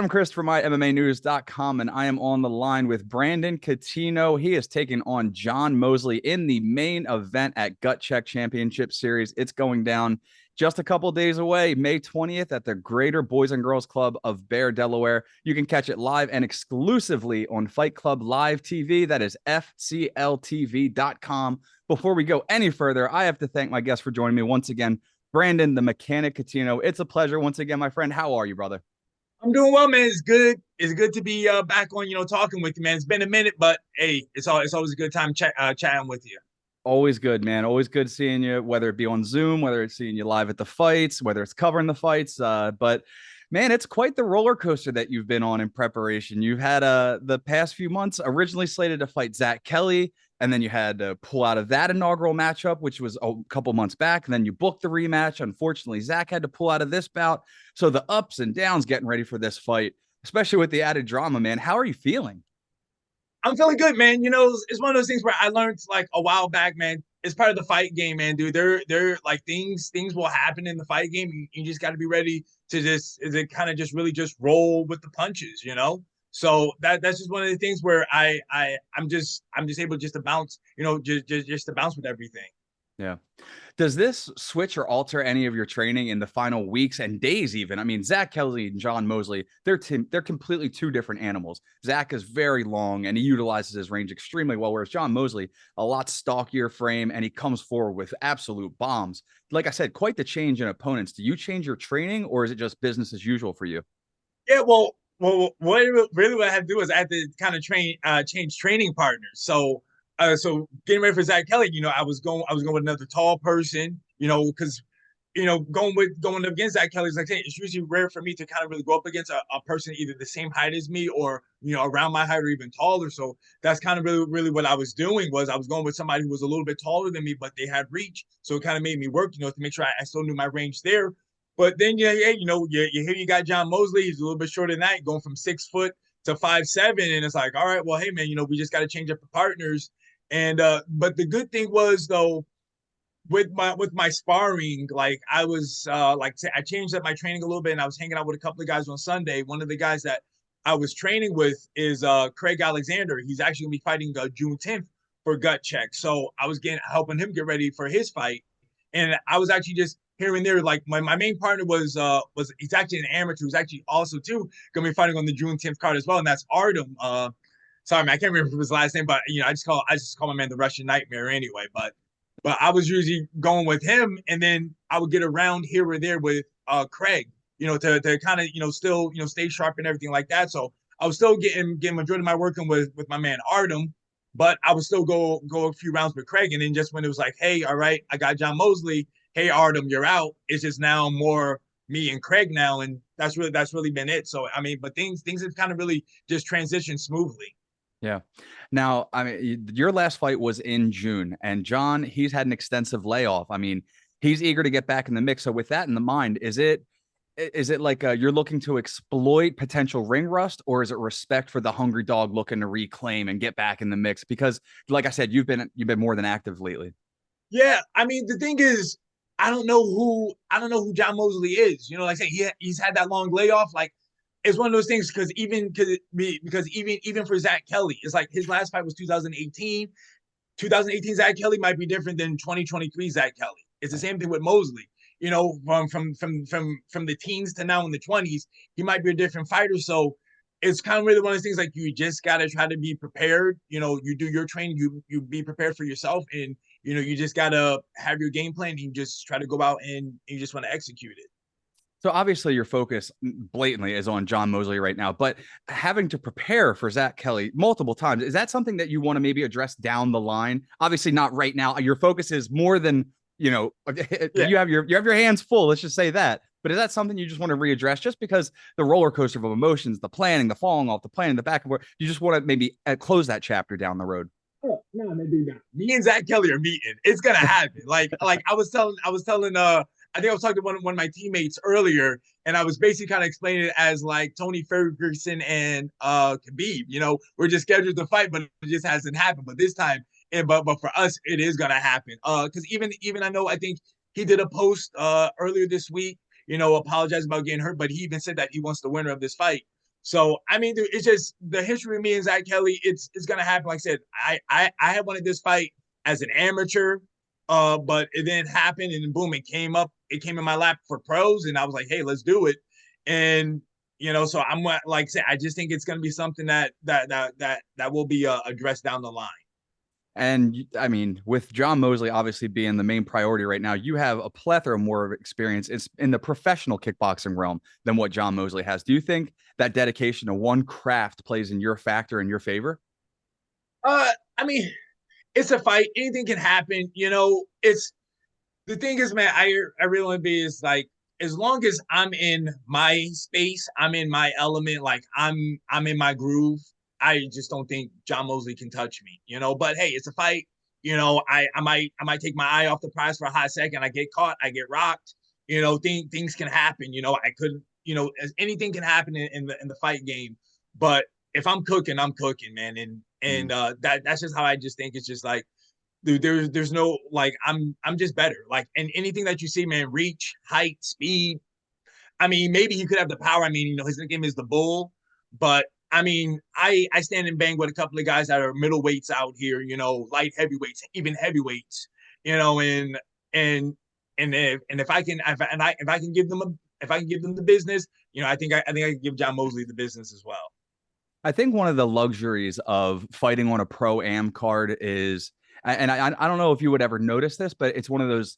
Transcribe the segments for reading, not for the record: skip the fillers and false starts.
I'm Chris from MyMMAnews.com, and I am on the line with Brandon Cuttino. He is taking on John Mosley in the main event at Gut Check Championship Series. It's going down just a couple days away, May 20th at the Greater Boys and Girls Club of Bear, Delaware. You can catch it live and exclusively on Fight Club Live TV. That is FCLTV.com. Before we go any further, I have to thank my guest for joining me once again, Brandon, the Mechanic Cuttino. It's a pleasure once again, my friend. How are you, brother? I'm doing well, man. It's good. It's good to be back on, talking with you, man. It's been a minute, but hey, it's always a good time chatting with you. Always good, man. Always good seeing you, whether it be on Zoom, whether it's seeing you live at the fights, whether it's covering the fights. But man, it's quite the roller coaster that you've been on in preparation. You've had the past few months originally slated to fight Zach Kelly, and then you had to pull out of that inaugural matchup, which was a couple months back. And then you booked the rematch. Unfortunately, Zach had to pull out of this bout. So the ups and downs getting ready for this fight, especially with the added drama, man. How are you feeling? I'm feeling good, man. It's one of those things where I learned like a while back, man. It's part of the fight game, man, dude. They're like things will happen in the fight game. You just got to be ready to kind of just really just roll with the punches. So that's just one of the things where I'm just able just to bounce, just to bounce with everything. Yeah. Does this switch or alter any of your training in the final weeks and days even? I mean, Zach Kelly and John Mosley, they're completely two different animals. Zach is very long and he utilizes his range extremely well, whereas John Mosley, a lot stockier frame, and he comes forward with absolute bombs. Like I said, quite the change in opponents. Do you change your training or is it just business as usual for you? Yeah, what I had to do is I had to kind of change training partners. So getting ready for Zach Kelly, I was going with another tall person, because going up against Zach Kelly is like it's usually rare for me to kind of really go up against a person either the same height as me or around my height or even taller. So that's kind of really what I was doing was I was going with somebody who was a little bit taller than me, but they had reach. So it kind of made me work, to make sure I still knew my range there. But then you got John Mosley. He's a little bit shorter than that, going from 6 foot to 5'7", and it's like, all right, well, hey man, we just got to change up the partners. And but the good thing was though, with my sparring, like I was I changed up my training a little bit, and I was hanging out with a couple of guys on Sunday. One of the guys that I was training with is Craig Alexander. He's actually gonna be fighting June 10th for Gut Check. So I was helping him get ready for his fight, and I was actually just here and there. Like my main partner was he's actually an amateur who's actually also too gonna be fighting on the June 10th card as well, and that's Artem. Sorry, man, I can't remember his last name, but I just call my man the Russian Nightmare anyway. But I was usually going with him, and then I would get around here or there with Craig, to kind of still stay sharp and everything like that. So I was still getting majority of my working with my man Artem, but I would still go a few rounds with Craig, and then just when it was like, hey, all right, I got John Mosley, hey Artem, you're out. It's just now more me and Craig now, and that's really been it. So I mean, but things have kind of really just transitioned smoothly. Yeah. Now, I mean, your last fight was in June, and John, he's had an extensive layoff. I mean, he's eager to get back in the mix. So, with that in the mind, is it like you're looking to exploit potential ring rust, or is it respect for the hungry dog looking to reclaim and get back in the mix? Because, like I said, you've been more than active lately. Yeah, I mean the thing is, I don't know who John Mosley is. Like I said, he's had that long layoff. Like it's one of those things because even for Zach Kelly, it's like his last fight was 2018. 2018 Zach Kelly might be different than 2023 Zach Kelly. It's the Right. same thing with Mosley. From the teens to now in the 20s, he might be a different fighter. So it's kind of really one of those things like you just gotta try to be prepared. You do your training, you be prepared for yourself, and you just gotta have your game plan. And you just try to go out and you just want to execute it. So obviously your focus blatantly is on John Mosley right now, but having to prepare for Zach Kelly multiple times, is that something that you want to maybe address down the line? Obviously not right now. Your focus is more than, Yeah. you have your hands full, let's just say that. But is that something you just want to readdress just because the roller coaster of emotions, the planning, the falling off, the planning, the back and forth, you just want to maybe close that chapter down the road? Oh, no, no, dude, no. Me and Zach Kelly are meeting. It's gonna happen. Like I was telling I think I was talking to one of my teammates earlier, and I was basically kind of explaining it as like Tony Ferguson and Khabib. We're just scheduled to fight, but it just hasn't happened. But this time, but for us, it is gonna happen. Because even I think he did a post earlier this week, apologizing about getting hurt, but he even said that he wants the winner of this fight. So I mean, dude, it's just the history of me and Zach Kelly. It's gonna happen. Like I said, I had wanted this fight as an amateur, but it didn't happen, and then boom, it came up. It came in my lap for pros, and I was like, hey, let's do it. And so I'm like I said, I just think it's gonna be something that will be addressed down the line. And I mean, with John Mosley obviously being the main priority right now, you have a plethora more of experience in the professional kickboxing realm than what John Mosley has. Do you think that dedication to one craft plays in your factor in your favor? I mean, it's a fight. Anything can happen. It's the thing is, man, I really want to be is like as long as I'm in my space, I'm in my element, like I'm in my groove. I just don't think John Mosley can touch me, But hey, it's a fight. I might take my eye off the prize for a hot second. I get caught, I get rocked. Things can happen. I could, anything can happen in the fight game. But if I'm cooking, I'm cooking, man. And Mm. that's just how I just think it's just like dude, there's no like I'm just better. Like and anything that you see, man, reach, height, speed. I mean, maybe he could have the power. I mean, his nickname is the Bull, but I mean, I stand and bang with a couple of guys that are middleweights out here, light heavyweights, even heavyweights, and if I can if I can give them the business, I think I can give John Mosley the business as well. I think one of the luxuries of fighting on a pro am card is, and I don't know if you would ever notice this, but it's one of those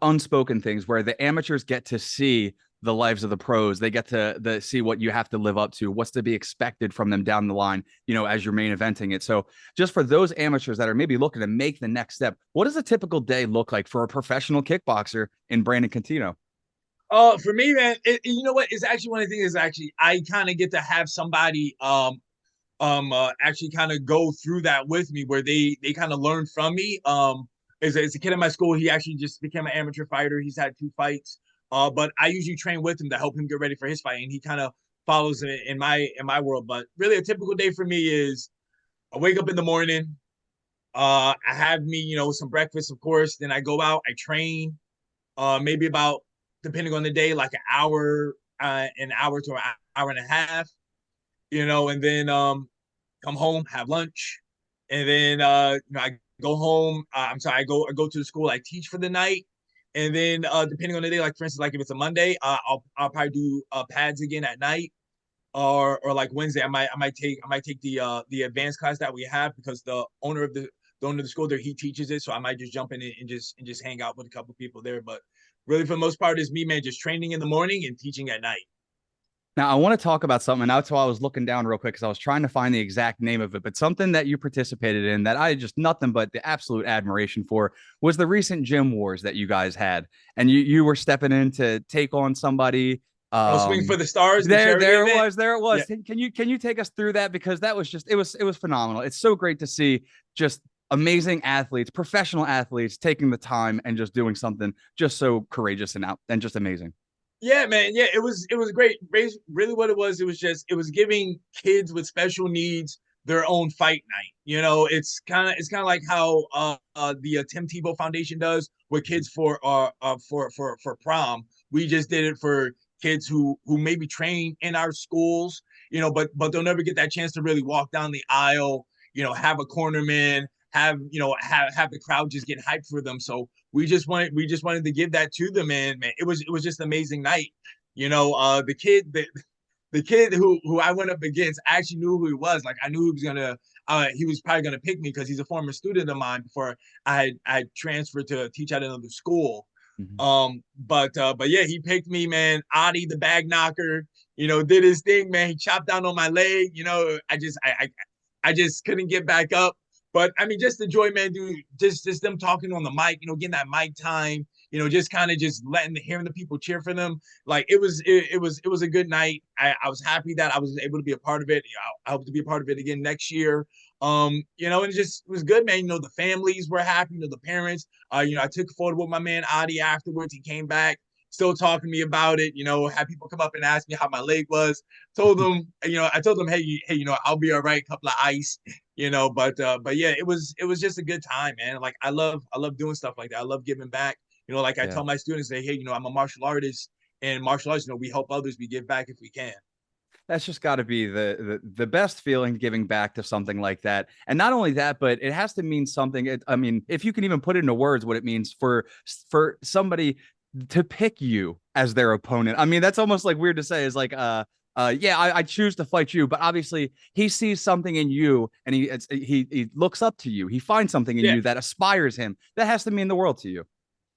unspoken things where the amateurs get to see the lives of the pros. They get to see what you have to live up to, what's to be expected from them down the line, as you're main eventing it. So just for those amateurs that are maybe looking to make the next step, what does a typical day look like for a professional kickboxer in Brandon Cuttino? For me, man, you know what? It's actually one of the things is actually I kind of get to have somebody actually kind of go through that with me where they kind of learn from me. As a kid in my school, he actually just became an amateur fighter. He's had 2 fights. But I usually train with him to help him get ready for his fight, and he kind of follows in my world. But really, a typical day for me is I wake up in the morning. I have me, some breakfast, of course. Then I go out, I train. Maybe about depending on the day, like an hour to an hour and a half. And then come home, have lunch, and then I go home. I'm sorry, I go to the school. I teach for the night, and then depending on the day, like for instance, like if it's a Monday, I'll probably do pads again at night, or like Wednesday, I might take the advanced class that we have because the owner of the school there he teaches it, so I might just jump in and just hang out with a couple people there. But really, for the most part, is me, man, just training in the morning and teaching at night. Now, I want to talk about something. And that's why I was looking down real quick because I was trying to find the exact name of it. But something that you participated in that I had just nothing but the absolute admiration for was the recent gym wars that you guys had. And you were stepping in to take on somebody. Oh, Swing for Um, the Stars, the there, charity there it event. was. There it Yeah, was. Can you take us through that? Because that was just it was phenomenal. It's so great to see just amazing athletes, professional athletes taking the time and just doing something just so courageous and out and just amazing. yeah, man. Yeah, it was great. Really, what it was giving kids with special needs their own fight night. It's kind of like how the Tim Tebow Foundation does with kids for prom. We just did it for kids who maybe train in our schools, but they'll never get that chance to really walk down the aisle, have a cornerman, have the crowd just get hyped for them. So we just wanted to give that to them, and man, it was just an amazing night. The kid who I went up against I actually knew who he was. Like I knew he was probably gonna pick me because he's a former student of mine before I transferred to teach at another school. Mhm. But yeah, he picked me, man. Adi the bag knocker, did his thing, man. He chopped down on my leg. I just couldn't get back up. But I mean, just the joy, man, dude. Just them talking on the mic, getting that mic time, just kind of just hearing the people cheer for them. Like it was a good night. I was happy that I was able to be a part of it. I hope to be a part of it again next year. And it was good, man. The families were happy, the parents. I took a photo with my man Adi afterwards. He came back, still talking to me about it. Had people come up and ask me how my leg was. I told them, hey, I'll be all right. Couple of ice, but yeah, it was just a good time, man. Like I love doing stuff like that. I love giving back. Like I Yeah. tell my students, say, hey, I'm a martial artist, and martial arts, we help others, we give back if we can. That's just got to be the best feeling, giving back to something like that. And not only that, but it has to mean something. I mean, if you can even put it into words what it means for somebody to pick you as their opponent. I mean, that's almost like weird to say, is like yeah, I choose to fight you, but obviously he sees something in you, and he looks up to you. He finds something in Yeah. you that aspires him. That has to mean the world to you.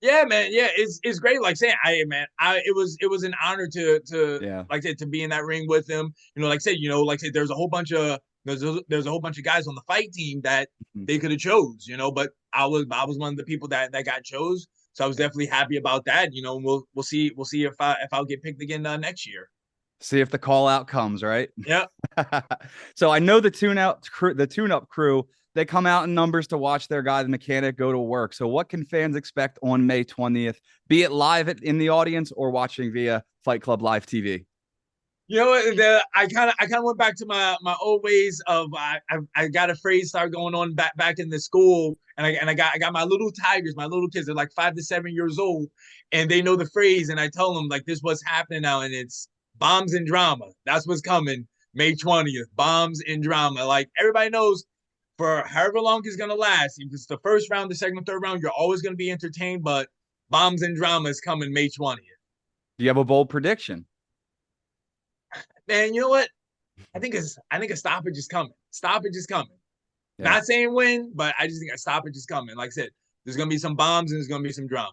Yeah, man. Yeah, it's great. Like saying, it was an honor to Yeah. like I said, to be in that ring with him. Like I said, like I said, there's a whole bunch of there's a whole bunch of guys on the fight team that Mhm. they could have chose. But I was one of the people that got chose. So I was definitely happy about that. And we'll see if I'll get picked again next year. See if the call out comes, right? Yeah. So I know the tune up crew, they come out in numbers to watch their guy, the mechanic, go to work. So what can fans expect on May 20th, be it live in the audience or watching via Fight Club Live TV? I kind of went back to my old ways of I got a phrase started going on back in the school, and I got my little tigers, my little kids. They're like 5 to 7 years old, and they know the phrase. And I tell them like this what's happening now, and it's bombs and drama. That's what's coming May 20th. Bombs and drama. Like everybody knows, for however long it's gonna last. If it's the first round, the second, third round, you're always gonna be entertained. But bombs and drama is coming May 20th. Do you have a bold prediction? Man, you know what? I think a stoppage is coming. Stoppage is coming. Yeah. Not saying when, but I just think a stoppage is coming. Like I said, there's gonna be some bombs and there's gonna be some drama.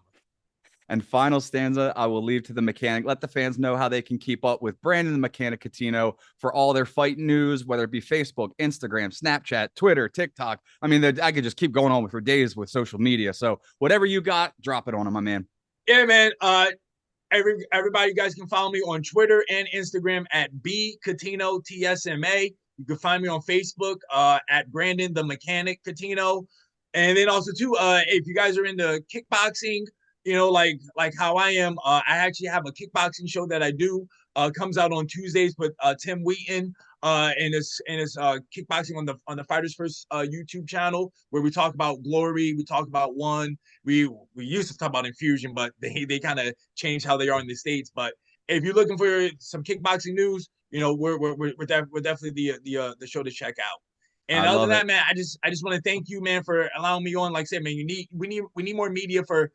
And final stanza, I will leave to the mechanic. Let the fans know how they can keep up with Brandon the Mechanic Cuttino for all their fight news, whether it be Facebook, Instagram, Snapchat, Twitter, TikTok. I mean, I could just keep going on for days with social media. So whatever you got, drop it on them, my man. Yeah, man. Everybody, you guys can follow me on Twitter and Instagram at B Cuttino TSMA. You can find me on Facebook at Brandon the Mechanic Cuttino. And then also too, if you guys are into kickboxing, like how I am, I actually have a kickboxing show that I do. Comes out on Tuesdays with Tim Wheaton. And it's kickboxing on the Fighters First YouTube channel, where we talk about Glory, we talk about One. We used to talk about Infusion, but they kind of changed how they are in the States. But if you're looking for some kickboxing news, we're definitely the show to check out. And I other than love that, it. man, I just want to thank you, man, for allowing me on. Like I said, man, we need more media for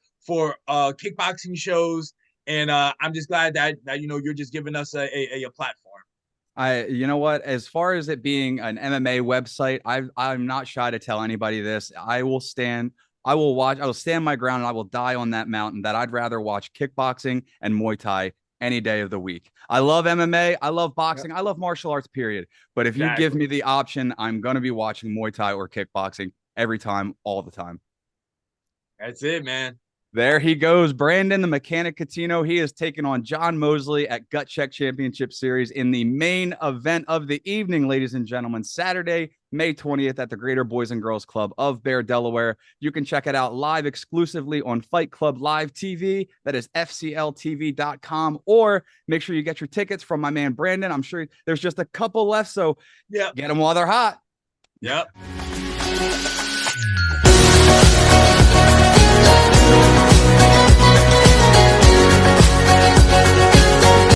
kickboxing shows, and I'm just glad that you're just giving us a platform. You know what? As far as it being an MMA website, I'm not shy to tell anybody this. I will watch, I will stand my ground, and I will die on that mountain that I'd rather watch kickboxing and Muay Thai any day of the week. I love MMA. I love boxing. Yep. I love martial arts, period. But if you give Exactly. me the option, I'm going to be watching Muay Thai or kickboxing every time, all the time. That's it, man. There he goes, Brandon, the Mechanic Cuttino. He is taking on John Mosley at Gut Check Championship Series in the main event of the evening, ladies and gentlemen, Saturday, May 20th at the Greater Boys and Girls Club of Bear, Delaware. You can check it out live exclusively on Fight Club Live TV. That is FCLTV.com. Or make sure you get your tickets from my man Brandon. I'm sure there's just a couple left, so Yep. get them while they're hot. Yep.